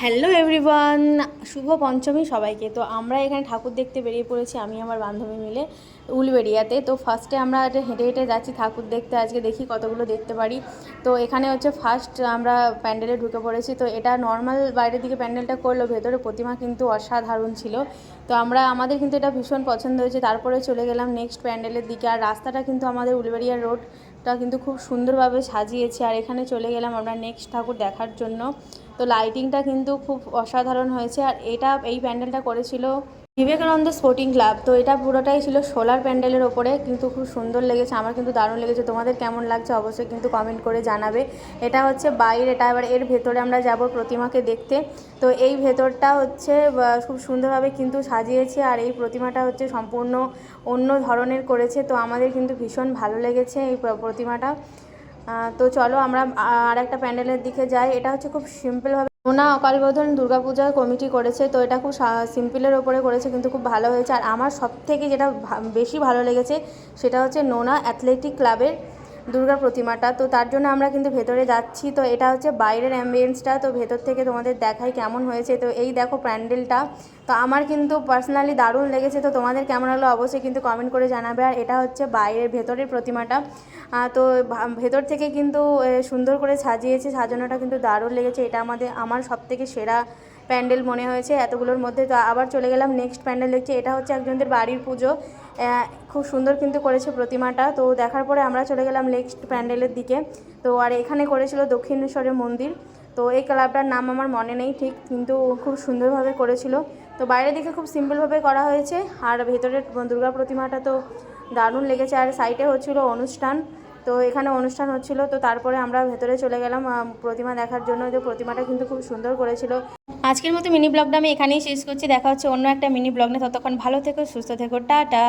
Hello everyone, শুভ পঞ্চমী সবাইকে। তো আমরা এখানে ঠাকুর দেখতে বেরিয়ে পড়েছি, আমি আমার বান্ধবী মিলে উলবেড়িয়াতে। তো ফার্স্টে আমরা হেঁটে হেঁটে যাচ্ছি ঠাকুর দেখতে, আজকে দেখি কতগুলো দেখতে পারি। তো এখানে হচ্ছে ফার্স্ট আমরা প্যান্ডেলে ঢুকে পড়েছি। তো এটা নর্মাল বাইরের দিকে প্যান্ডেলটা করলো, ভেতরে প্রতিমা কিন্তু অসাধারণ ছিল। তো আমাদের কিন্তু এটা ভীষণ পছন্দ হয়েছে। তারপরে চলে গেলাম নেক্সট প্যান্ডেলের দিকে। আর রাস্তাটা কিন্তু আমাদের উলবেড়িয়া রোডটা কিন্তু খুব সুন্দরভাবে সাজিয়েছে। আর এখানে চলে গেলাম আমরা নেক্সট ঠাকুর দেখার জন্য। তো লাইটিংটা কিন্তু খুব অসাধারণ হয়েছে। আর এই প্যান্ডেলটা করেছিল বিবেকানন্দ স্পোর্টিং ক্লাব। তো এটা পুরোটাই ছিল সোলার প্যান্ডেলের ওপরে, কিন্তু খুব সুন্দর লেগেছে, আমার কিন্তু দারুণ লেগেছে। তোমাদের কেমন লাগছে অবশ্যই কিন্তু কমেন্ট করে জানাবে। এটা হচ্ছে বাইরে, এটা এবার এর ভেতরে আমরা যাব প্রতিমাকে দেখতে। তো এই ভেতরটা হচ্ছে খুব সুন্দরভাবে কিন্তু সাজিয়েছে। আর এই প্রতিমাটা হচ্ছে সম্পূর্ণ অন্য ধরনের করেছে। তো আমাদের কিন্তু ভীষণ ভালো লেগেছে এই প্রতিমাটা। তো চলো আমরা আর একটা প্যান্ডেলের দিকে যাই। এটা হচ্ছে খুব সিম্পলভাবে নোনা অকালবোধন দুর্গাপূজা কমিটি করেছে। তো এটা খুব সিম্পলের ওপরে করেছে, কিন্তু খুব ভালো হয়েছে। আর আমার সবথেকে যেটা বেশি ভালো লেগেছে সেটা হচ্ছে নোনা অ্যাথলেটিক ক্লাবের দুর্গা প্রতিমাটা। তো তার জন্য আমরা কিন্তু ভেতরে যাচ্ছি। তো এটা হচ্ছে বাইরের অ্যাম্বিয়েন্সটা, তো ভেতর থেকে তোমাদের দেখাই কেমন হয়েছে। তো এই দেখো প্যান্ডেলটা, তো আমার কিন্তু পার্সোনালি দারুণ লেগেছে। তো তোমাদের কেমন হলো অবশ্যই কিন্তু কমেন্ট করে জানাবে। আর এটা হচ্ছে বাইরের ভেতরের প্রতিমাটা। তো ভেতর থেকে কিন্তু সুন্দর করে সাজিয়েছে, সাজানোটা কিন্তু দারুণ লেগেছে। এটা আমার সবথেকে সেরা প্যান্ডেল মনে হয়েছে এতগুলোর মধ্যে। তো আবার চলে গেলাম নেক্সট প্যান্ডেল দেখছি। এটা হচ্ছে একজনদের বাড়ির পুজো, খুব সুন্দর কিন্তু করেছে প্রতিমাটা। তো দেখার পরে আমরা চলে গেলাম নেক্সট প্যান্ডেলের দিকে। তো আর এখানে করেছিল দক্ষিণেশ্বরের মন্দির। তো এই ক্লাবটার নাম আমার মনে নেই ঠিক, কিন্তু খুব সুন্দরভাবে করেছিল। তো বাইরের দিকে খুব সিম্পলভাবে করা হয়েছে, আর ভেতরের দুর্গা প্রতিমাটা তো দারুণ লেগেছে। আর সাইডে হচ্ছিল অনুষ্ঠান, তো এখানে অনুষ্ঠান হচ্ছিল। তো তারপরে আমরা ভেতরে চলে গেলাম প্রতিমা দেখার জন্য। যে প্রতিমাটা কিন্তু খুব সুন্দর করেছিল। আজকের মতো মিনি ব্লগটা আমি এখানেই শেষ করছি, দেখা হচ্ছে অন্য একটা মিনি ব্লগ নিয়ে। ততক্ষণ ভালো থেকো, সুস্থ থেকো, টাটা।